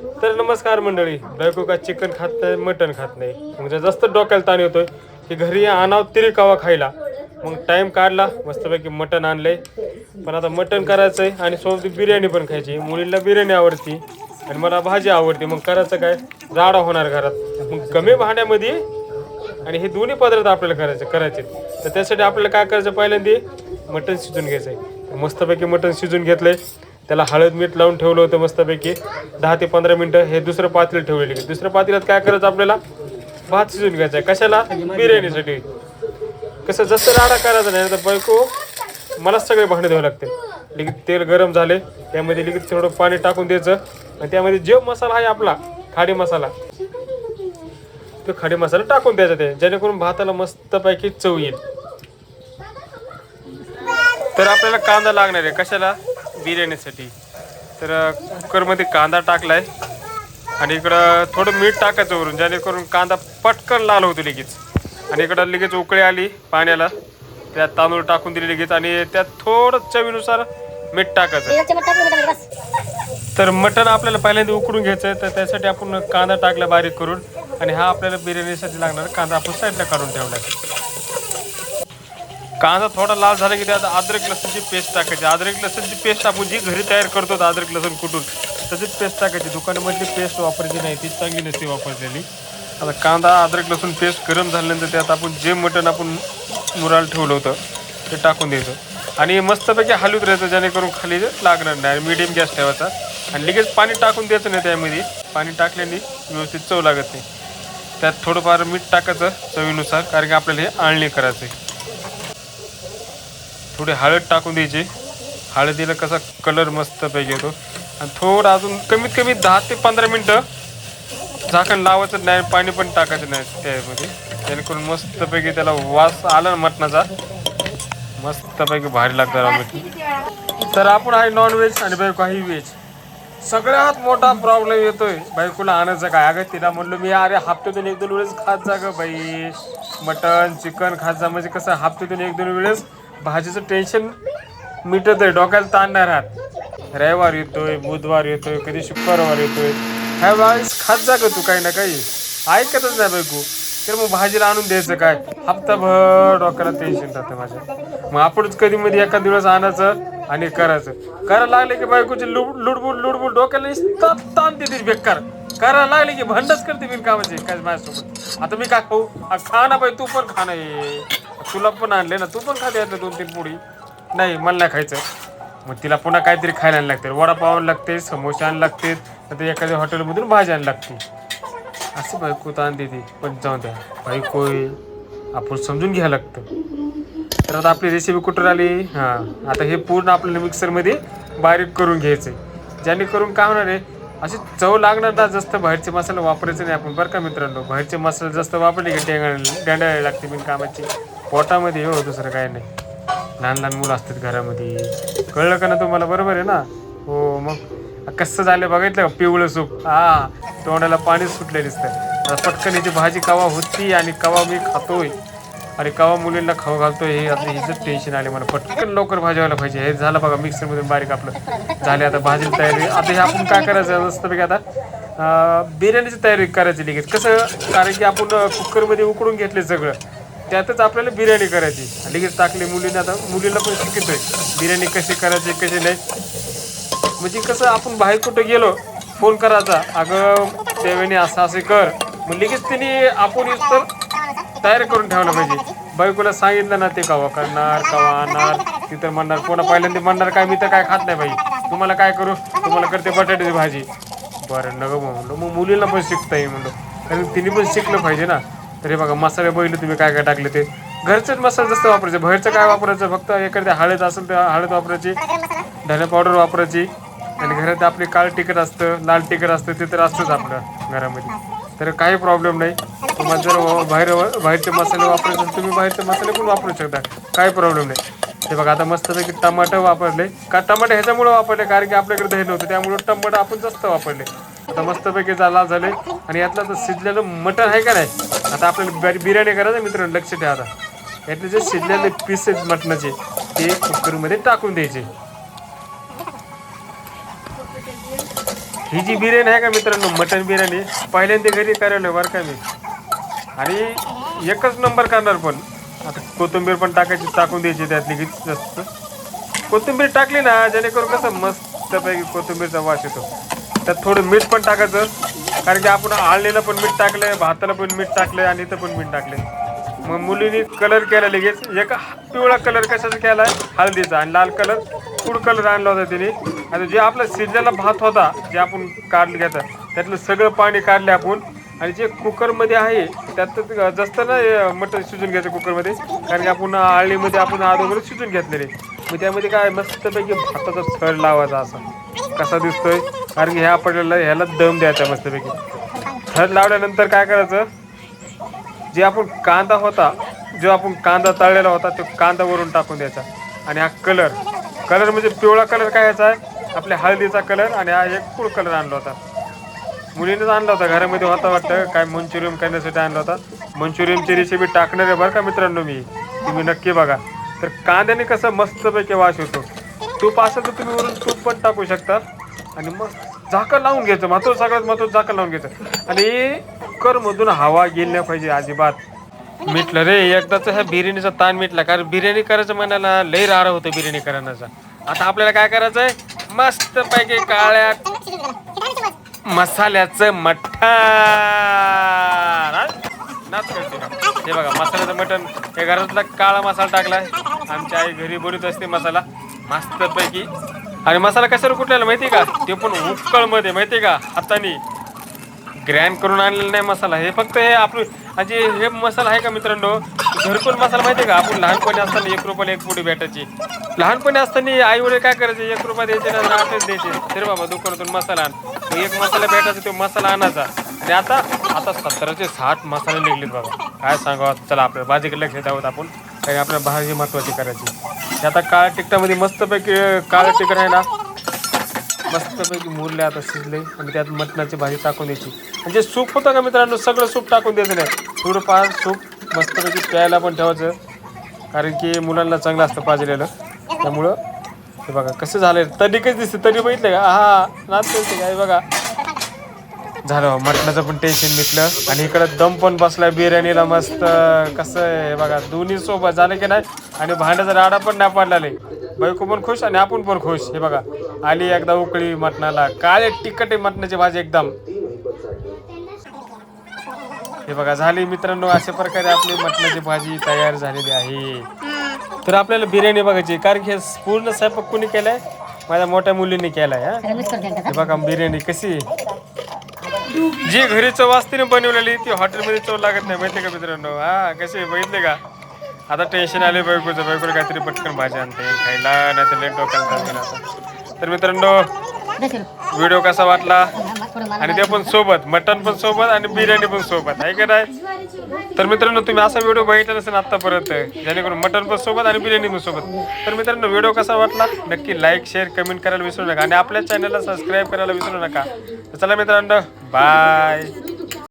तर नमस्कार मंडळी. बायको का चिकन खात नाही, मटण खात नाही. म्हणजे जास्त डोक्याला ताण येतोय की घरी आणावं तरी कवा खायला. मग टाइम काढला, मस्तपैकी मटण आणलंय. पण आता मटण करायचंय आणि सोबत बिर्याणी पण खायची. मुलीला बिर्याणी आवडती आणि मला भाजी आवडते. मग करायचं काय, राडा होणार घरात. मग कमी भांड्यामध्ये आणि हे दोन्ही पदार्थ आपल्याला करायचे. तर त्यासाठी आपल्याला काय करायचं, पहिल्यांदा मटण शिजून घ्यायचं आहे. मस्तपैकी मटण शिजून घेतलंय. त्याला हळद मीठ लावून ठेवलं होतं मस्तपैकी 10 ते 15 मिनटं. हे दुसरं पातेलं ठेवलेलं आहे. दुसऱ्या पातेल्यात काय करायचं, आपल्याला भात शिजून घ्यायचा आहे. कशाला, बिर्याणीसाठी. कसं जास्त राडा करायचा नाही, तर बायको मला सगळे भांडे द्यावे लागते. लगेच तेल गरम झाले, त्यामध्ये लगेच थोडं पाणी टाकून द्यायचं आणि त्यामध्ये जो मसाला आहे आपला खाडी मसाला, तो खडे मसाला टाकून द्यायचा ते, जेणेकरून भाताला मस्तपैकी चव येईल. तर आपल्याला कांदा लागणार आहे कशाला, बिर्याणीसाठी. तर कुकरमध्ये कांदा टाकलाय आणि इकडं थोडं मीठ टाकायचं वरून, जेणेकरून कांदा पटकन लाल होतो लगेच. आणि इकडं लगेच उकळी आली पाण्याला, त्यात तांदूळ टाकून दिले लगेच आणि त्यात थोडं चवीनुसार मीठ टाकायचं. तर मटण आपल्याला पहिल्यांदा उकडून घ्यायचं आहे. तर त्यासाठी आपण कांदा टाकला बारीक करून आणि हा आपल्याला बिर्याणीसाठी लागणार कांदा आपण साईडला काढून ठेवला. कांदा थोडा लाल झाला की त्यात अद्रक लसूणची पेस्ट टाकायची. अद्रक लसूणची पेस्ट आपण जी घरी तयार करतो अद्रक लसूण कुटून, तशीच पेस्ट टाकायची. दुकानामधली पेस्ट वापरायची नाही, ती चांगली नसते वापरलेली. आता कांदा अद्रक लसूण पेस्ट गरम झाल्यानंतर त्यात आपण जे मटण आपण मुराला ठेवलं होतं ते टाकून द्यायचं आणि मस्तपैकी हलवत राहायचं, जेणेकरून खाली लागणार नाही. मीडियम गॅस ठेवायचा आणि लगेच पाणी टाकून द्यायचं नाही. त्यामध्ये पाणी टाकल्याने व्यवस्थित चव लागत नाही. त्यात थोडंफार मीठ टाकायचं चवीनुसार, कारण की आपल्याला हे आळणी करायचं आहे. थोडी हळद टाकून द्यायची. हळदीला कसा कलर मस्तपैकी येतो. आणि थोडं अजून कमीत कमी 10 ते 15 मिनटं झाकण लावायचं नाही, पाणी पण टाकायचं नाही त्यामध्ये, जेणेकरून मस्तपैकी त्याला वास आला ना मटणाचा, मस्तपैकी भारी लागतं. तर आपण आहे नॉनव्हेज आणि बायको आहे व्हेज. सगळ्यात मोठा प्रॉब्लेम येतोय बायकोला आणायचं काय. अगं तिला म्हणलो मी, अरे हप्त्यातून 1-2 वेळेस खात जा गं बाई, मटण चिकन खात जा. म्हणजे कसं हप्त्यातून 1-2 वेळेस भाजीचं टेन्शन मिटत आहे, डोक्याला ताण नाही राहत. रविवार येतोय, बुधवार येतोय, कधी शुक्रवार येतोय, ह्या वेळेस खात जा गं तू काही ना काही. ऐकतच नाही बायको. तर मग भाजीला आणून द्यायचं काय, हप्ताभर डोक्याला टेन्शन राहतं माझ्या. मग आपणच कधी मध्ये एखाद दिवस आणायचं आणि करायचं. करायला लागले की बायकोची लुडबुड डोक्याला ताण देते बेकार. करायला लागले की भांडच करते बिन कामाचे काय माझ्यासोबत. आता मी काय खाऊ, खा ना बाई, तू पण खा ना, तुला पण आणले ना, तू पण खा द्यायचं 2-3 पोळी. नाही मला नाही खायचं. मग तिला पुन्हा काहीतरी खायला लागते, वडापाव लागते, समोसे आणायला लागते, तर एखाद्या हॉटेलमधून भाजी आणायला लागते. असं बायको ताण देते. पण जाऊ द्या, बायको आपण समजून घ्यायला लागतं. तर आता आपली रेसिपी कुठं आली. हां, आता हे पूर्ण आपल्याला मिक्सरमध्ये बारीक करून घ्यायचं आहे, जेणेकरून काय होणार आहे, अशी चव लागणार ना. जास्त बाहेरचे मसाले वापरायचे नाही आपण, बरं का मित्रांनो. बाहेरचे मसाले जास्त वापरले की डेंगायला लागते बिन कामाची पोटामध्ये. हो, दुसरं काय नाही. लहान लहान मुलं असतात घरामध्ये, कळलं का ना तुम्हाला, बरोबर आहे ना. हो, मग कसं झालं बघितलं का, पिवळं सूप. तोंडाला पाणी सुटले दिसतं. पटकन याची भाजी कवा होती आणि कवा मी खातोय आणि कवा मुलींना खाऊ घालतोय, हे आता हिचं टेन्शन आले मला. पटकन लवकर भाजी व्हायला पाहिजे. हे झालं बघा मिक्सरमधून बारीक आपलं झाले. आता भाजीची तयारी. आता हे आपण काय करायचं मस्तपैकी, आता बिर्याणीची तयारी करायची लगेच. कसं, कारण की आपण कुकरमध्ये उकडून घेतले सगळं, त्यातच आपल्याला बिर्याणी करायची. लगेच टाकली मुलींना. आता मुलीला पण शिकतोय बिर्याणी कशी करायची कशी नाही. म्हणजे कसं, आपण बाहेर कुठं गेलो फोन करायचा, अगं त्यावेळी असं असं कर, मग लगेच तिने आपण तर तयार करून ठेवलं पाहिजे. बायकोला सांगितलं ना, ते कवा करणार कवा आणणार, ती तर म्हणणार, कोणा पहिल्यांदा म्हणणार काय, मी तर काय खात नाही बाई, तुम्हाला काय करू, तुम्हाला करते बटाट्याची भाजी. बरं नगं म्हणलो, मग मुलीला पण शिकता येईल म्हणलो, कारण तिने पण शिकलं पाहिजे ना. तर हे बघा मसाले बघितले तुम्ही काय काय टाकले, ते घरचेच मसाले जास्त वापरायचे. बाहेरचं काय वापरायचं, फक्त एखाद्या हळद असेल तर हळद वापरायची, धने पावडर वापरायची, आणि घरात आपली काळ तिखट असतं, लाल तिखट असतं, ते तर असतंच आपल्या घरामध्ये. तर काही प्रॉब्लेम नाही. तुम्हाला जर बाहेरचे मसाले वापरायचे असेल, तुम्ही बाहेरचे मसाले पण वापरू शकता, काही प्रॉब्लेम नाही. हे बघा आता मस्तपैकी टमाटर वापरले का, टमाटर ह्याच्यामुळे वापरले कारण की आपल्याकडे दही नव्हतं, त्यामुळे टमाटर आपण जास्त वापरले. आता मस्तपैकी झाले आणि यातलं तर शिजलेलं मटण आहे का नाही. आता आपल्याला बिर्याणी करायचं मित्रांनो, लक्ष ठेवा. आता यातले जे शिजलेले पीसेस मटणाचे ते कुकरमध्ये टाकून द्यायचे. ही जी बिर्याणी आहे का मित्रांनो, मटण बिर्याणी पहिल्यांदा घरी करायला बरं का मी, आणि एकच नंबर करणार. पण आता कोथिंबीर पण टाकून द्यायची त्यातली किती जास्त कोथिंबीर टाकली ना, जेणेकरून कसं मस्तपैकी कोथिंबीरचा वास येतो. त्यात थोडं मीठ पण टाकायचं, कारण की आपण आळणीला पण मीठ टाकलंय, भाताला पण मीठ टाकलंय आणि इथं पण मीठ टाकलंय. मग मुलीने कलर केला लगेच, एक पिवळा कलर कशाचा केला आहे, हळदीचा, आणि लाल कलर फूड कलर आणला होता तिने. आणि जे आपला शिजलेला भात होता, जे आपण काढलं घेतं त्यातलं सगळं पाणी काढले आपण, आणि जे कुकरमध्ये आहे त्यात जास्त ना मटण शिजून घ्यायचं कुकरमध्ये, कारण की आपण आळणीमध्ये आपण अगोदर शिजून घेतलेले. मग त्यामध्ये काय मस्तपैकी भाताचा थर लावायचा असा कसा दिसतोय, कारण की ह्या आपल्याला ह्याला दम द्यायचा मस्तपैकी. थर लावल्यानंतर काय करायचं, जे आपण कांदा होता, जो आपण कांदा तळलेला होता तो कांदा वरून टाकून द्यायचा. आणि हा कलर कलर म्हणजे पिवळा कलर काय याचा आहे, आपल्या हळदीचा कलर, आणि हा एक फूड कलर आणला होता. मुलीनेच आणला होता, घरामध्ये होता वाटतं, काय मंचुरियन करण्यासाठी आणला होता. मंचुरियनची रेसिपी टाकणार आहे बरं का मित्रांनो मी, तुम्ही नक्की बघा. तर कांद्याने कसं मस्तपैकी वास येतो. तूप असेल तर तुम्ही वरून तूप पण टाकू शकता. आणि मग झाकण लावून घ्यायचं, सगळ्यात महत्त्वाचं झाकण लावून घ्यायचं. आणि कुकरमधून हवा गेली नाही पाहिजे अजिबात. मिटलं रे एकदाच ह्या बिर्याणीचा ताण मिटला, कारण बिर्याणी करायचं म्हणायला लई राडा होतं बिर्याणी करण्याचा. आता आपल्याला काय करायचंय, मस्तपैकी काळ्या मसाल्याचं मटण. नाच करते का, हे बघा मसाल्याचं मटण, हे घरातला काळा मसाला टाकलाय. आमची आई घरी बनवत असते मसाला मस्तपैकी. आणि मसाला कशावर कुठलेला माहिती का, ते पण उकळमध्ये माहिती का, हाताने ग्रँड करून आणलेला नाही मसाला. हे फक्त हे आपलं म्हणजे हे मसाला आहे का मित्रांनो, घरकुल मसाला माहिती आहे का. आपण लहानपणी असताना 1 रुपयाला 1 पुडी भेटायची. लहानपणी असताना आई वडील काय करायचे, 1 रुपया द्यायचे ना, 8च द्यायचे. तर बाबा दुकानातून मसाला आण, तो एक मसाला भेटायचा, तो मसाला आणायचा. आणि आता 70चे 60 मसाले निघलेत बाबा, काय सांगावं. चला आपल्या भाजीकडे लक्ष द्यावं आपण, काही आपल्या भाजी महत्त्वाची करायची. आता काळ्या तिखटामध्ये मस्तपैकी काळं तिखट आहे ना, मस्तपैकी मुरले, आता शिजले. आणि त्यात मटणाची भाजी टाकून द्यायची. म्हणजे सूप होतं का मित्रांनो, सगळं सूप टाकून द्यायचं नाही, थोडंफार सूप मस्तपैकी प्यायला पण ठेवायचं, कारण की मुलांना चांगलं असतं पाजलेलं. त्यामुळं हे बघा कसं झालं, तरी कधी दिसते, तरी बघितलं का, हा नाच करते काय बघा. झालं मटणाचं पण टेन्शन मिटलं. आणि इकडं दम पण बसलाय बिर्याणीला मस्त. कसं आहे बघा, दोन्ही सोबत झालं की नाही. आणि भांड्याचा राडा पण नाही पडला नाही, बायको पण खुश आणि आपण पण खुश. हे बघा आली एकदा उकळी मटणाला, काळे तिखट आहे मटणाची भाजी एकदम. हे बघा झाली मित्रांनो, अशा प्रकारे आपली मटणाची भाजी तयार झालेली आहे. तर आपल्याला बिर्याणी बघायची, कारण की पूर्ण स्वयंपाक कोणी केलाय, माझ्या मोठ्या मुलीने केलाय. हे बघा बिर्याणी कशी, जी घरी चव असते बनवलेली, ती हॉटेलमध्ये चव लागत नाही माहिती का मित्रांनो. हा कशी बघितले का. आता टेन्शन आले बायकोचं, बायकोला काहीतरी पटकन भाजी आणते खायला, नाही तर लेट डोक्याला. तर मित्रांनो व्हिडिओ कसा वाटला, आणि ते पण सोबत मटण पण सोबत आणि बिर्याणी पण सोबत आहे का नाही. तर मित्रांनो तुम्ही असा व्हिडिओ बघितला नसेल आत्तापर्यंत, जेणेकरून मटण पण सोबत आणि बिर्याणी पण सोबत. तर मित्रांनो व्हिडिओ कसा वाटला नक्की लाईक शेअर कमेंट करायला विसरू नका, आणि आपल्या चॅनलला सबस्क्राईब करायला विसरू नका. तर चला मित्रांनो बाय.